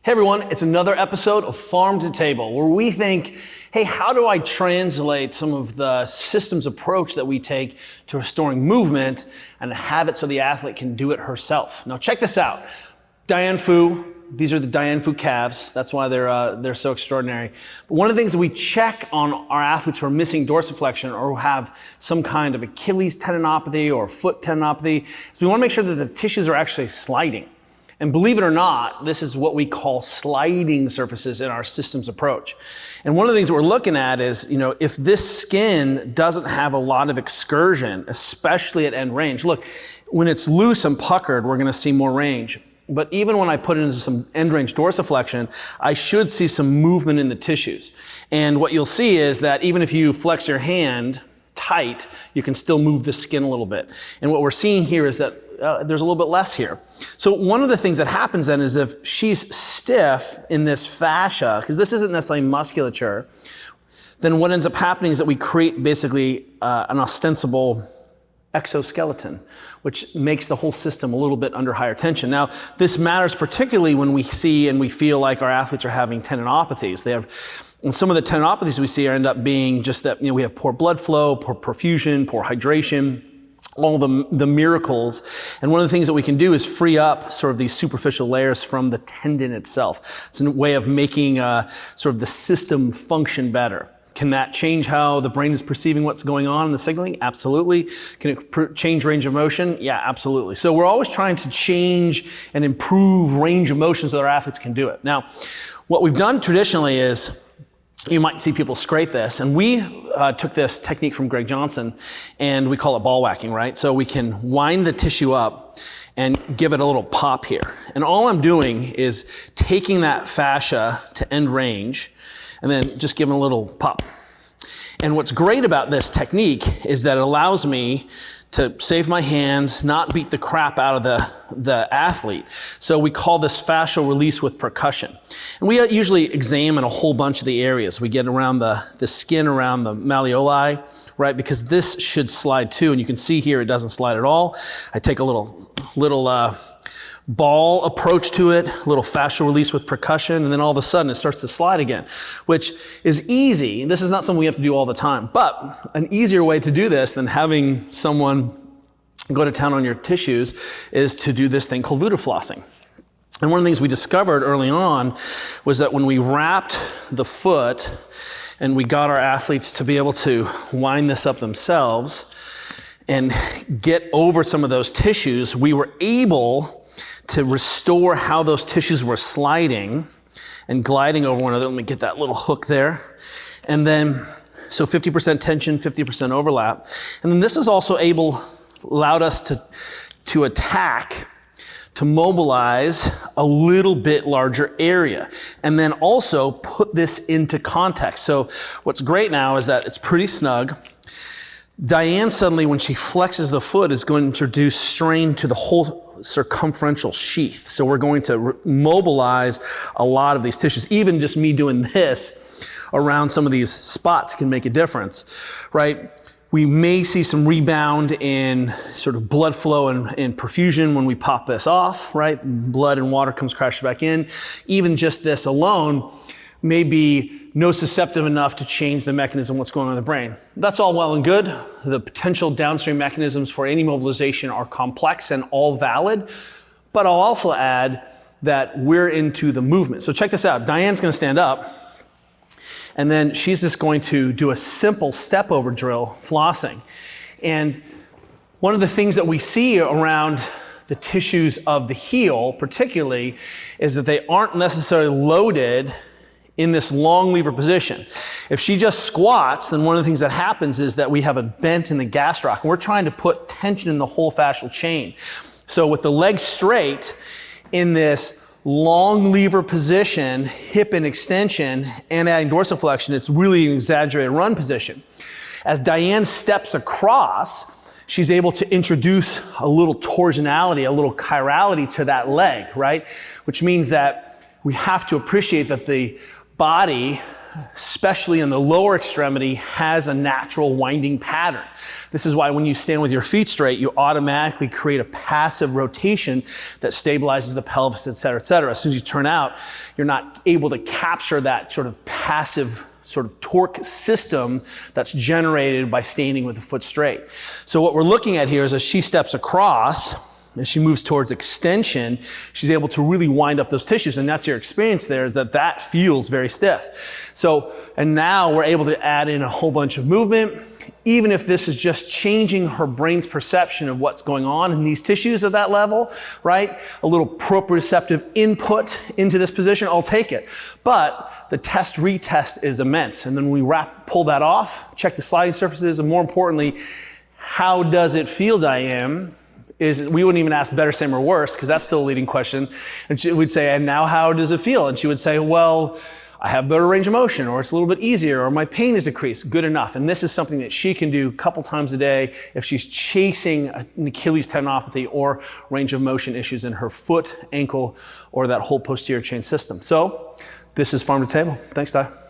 Hey everyone, it's another episode of Farm to Table where we think, hey, how do I translate some of the systems approach that we take to restoring movement and have it so the athlete can do it herself? Now check this out. Diane Fu, these are the Diane Fu calves. That's why they're so extraordinary. But one of the things that we check on our athletes who are missing dorsiflexion or who have some kind of Achilles tendinopathy or foot tendinopathy is we want to make sure that the tissues are actually sliding. And believe it or not, this is what we call sliding surfaces in our systems approach. And one of the things that we're looking at is, if this skin doesn't have a lot of excursion, especially at end range. Look, when it's loose and puckered, we're gonna see more range. But even when I put it into some end range dorsiflexion, I should see some movement in the tissues. And what you'll see is that even if you flex your hand tight, you can still move the skin a little bit. And what we're seeing here is that there's a little bit less here. So one of the things that happens then is if she's stiff in this fascia, because this isn't necessarily musculature, then what ends up happening is that we create basically an ostensible exoskeleton, which makes the whole system a little bit under higher tension. Now, this matters particularly when we see and we feel like our athletes are having tendinopathies. And some of the tendinopathies we see end up being just that, we have poor blood flow, poor perfusion, poor hydration, all the miracles. And one of the things that we can do is free up sort of these superficial layers from the tendon itself. It's a way of making sort of the system function better. Can that change how the brain is perceiving what's going on in the signaling? Absolutely. Can it change range of motion? Yeah, absolutely. So we're always trying to change and improve range of motion so that our athletes can do it. Now, what we've done traditionally is, you might see people scrape this, and we took this technique from Greg Johnson, and we call it ball whacking, right? So we can wind the tissue up and give it a little pop here. And all I'm doing is taking that fascia to end range, and then just giving a little pop. And what's great about this technique is that it allows me to save my hands, not beat the crap out of the athlete. So we call this fascial release with percussion. And we usually examine a whole bunch of the areas. We get around the skin around the malleoli, right? Because this should slide too. And you can see here it doesn't slide at all. I take a little ball approach to it, a little fascial release with percussion, and then all of a sudden it starts to slide again, which is easy. This is not something we have to do all the time, but an easier way to do this than having someone go to town on your tissues is to do this thing called voodoo flossing. And one of the things we discovered early on was that when we wrapped the foot and we got our athletes to be able to wind this up themselves and get over some of those tissues, we were able to restore how those tissues were sliding and gliding over one another. Let me get that little hook there. And then, so 50% tension, 50% overlap. And then this is also allowed us to attack, to mobilize a little bit larger area. And then also put this into context. So what's great now is that it's pretty snug. Diane suddenly, when she flexes the foot, is going to introduce strain to the whole circumferential sheath. So we're going to mobilize a lot of these tissues. Even just me doing this around some of these spots can make a difference, right? We may see some rebound in sort of blood flow and perfusion when we pop this off, right? Blood and water comes crashing back in. Even just this alone may be nociceptive enough to change the mechanism of what's going on in the brain. That's all well and good. The potential downstream mechanisms for any mobilization are complex and all valid, but I'll also add that we're into the movement. So check this out. Diane's gonna stand up, and then she's just going to do a simple step over drill, flossing. And one of the things that we see around the tissues of the heel particularly is that they aren't necessarily loaded in this long lever position. If she just squats, then one of the things that happens is that we have a bent in the gastroc, and we're trying to put tension in the whole fascial chain. So with the legs straight in this long lever position, hip in extension, and adding dorsiflexion, it's really an exaggerated run position. As Diane steps across, she's able to introduce a little torsionality, a little chirality to that leg, right? Which means that we have to appreciate that the body especially in the lower extremity, has a natural winding pattern. This is why when you stand with your feet straight, you automatically create a passive rotation that stabilizes the pelvis, et cetera, et cetera. As soon as you turn out, you're not able to capture that sort of passive sort of torque system that's generated by standing with the foot straight. So what we're looking at here is as she steps across, as she moves towards extension, she's able to really wind up those tissues, and that's your experience there, is that that feels very stiff. So, and now we're able to add in a whole bunch of movement, even if this is just changing her brain's perception of what's going on in these tissues at that level, right? A little proprioceptive input into this position, I'll take it. But the test retest is immense. And then we pull that off, check the sliding surfaces, and more importantly, how does it feel, Diane? We wouldn't even ask better, same, or worse, because that's still a leading question. And we'd say, and now how does it feel? And she would say, well, I have better range of motion, or it's a little bit easier, or my pain is decreased. Good enough. And this is something that she can do a couple times a day if she's chasing an Achilles tendinopathy or range of motion issues in her foot, ankle, or that whole posterior chain system. So this is Farm to Table. Thanks, Ty.